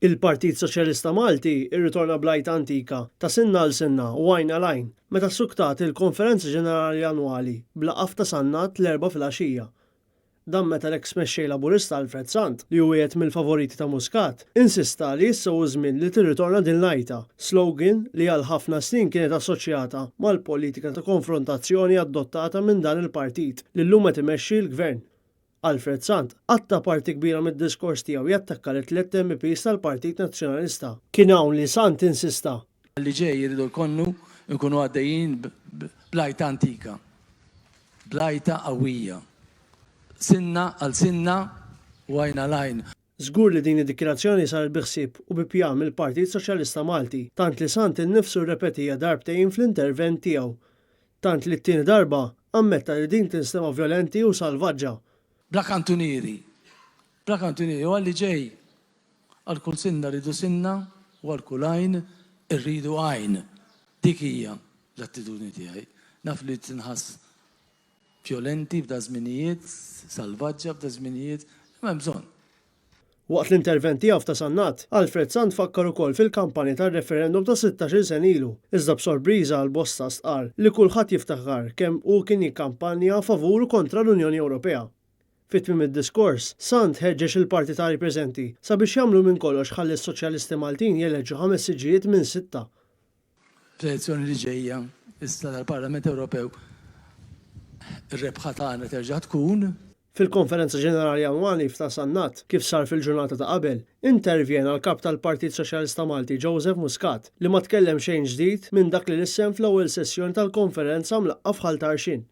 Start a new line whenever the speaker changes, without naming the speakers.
Il-Partit Soċjalista Malti irritorna bl-għajta antika ta' sinna l sinna u għajna lajn meta ssuktat il-Konferenza Ġenerali Annwali bl-qaf ta' Sannat l-4 filgħaxija. Dan meta l-eks mexxej Laburista Alfred Sant li huwiet mill-favoriti ta' Muscat insista li issa hu żmien li tirritorna din l-għajta, slogan li għal ħafna snin kienet assoċjata mal-politika ta' konfrontazzjoni adottata minn dan il-partit li llum qed imexxi l-Gvern. Alfred Sant għatta parti kbira mid-diskors tiegħu jattakka li tliet MPs tal-Partit Nazzjonalista. Kien hawn li Sant insista.
Li ġej jridu jkunu għaddejjin bl-għajta antika, bl-għajta qawwija, sinna għal sinna u għajna lajn.
Żgur li din id-dikjarazzjoni saret biħsieb u bi pjan mill-Partit Soċjalista Malti, tant li Sant innifsu rrepetija darbtejn fl-intervent tiegħu. Tant li t-tieni darba ammetta li din tinstema violenti u salvaġġa.
Bla kantunieri, u għalli ġej, għal kull sinna rridu sinna u għal kull għajn irridu għajn. Dik hija l-attitudni tiegħi. Naf li tinħass violenti b'da żminijiet, salvaġġa b'da żminijiet, ma bżonn.
Waqt l-intervent tiegħu f'ta' Sannat, Alfred Sant fakkar ukoll fil-kampanja tar-referendum ta' 16-il sen ilu, iżda b'sorpriża għal bosta stqar li kulħadd jiftakar kemm hu kien jikkampanja favur kontra l-Unjoni Ewropea. Fit-tmiem id-diskors, Sant ħeġġeġ il-partitari preżenti sabiex jagħmlu minn kollox ħalli s-Soċjalisti Maltin jeleġġu 5 siġijiet minn 6.
Fl-elezzjoni li ġejja issa tal-Parlament Ewropew ir-rebħa tagħna terġa' tkun.
Fil-Konferenza Ġenerali Annwali f'ta' Sannat, kif sar fil-ġurnata ta' qabel, intervjena l-kap tal-Partit Soċjalista Malti Joseph Muscat li ma tkellem xejn ġdid minn dak li issem fl-ewwel sessjoni tal-konferenza mlaqqa f'Ħal Tarxin.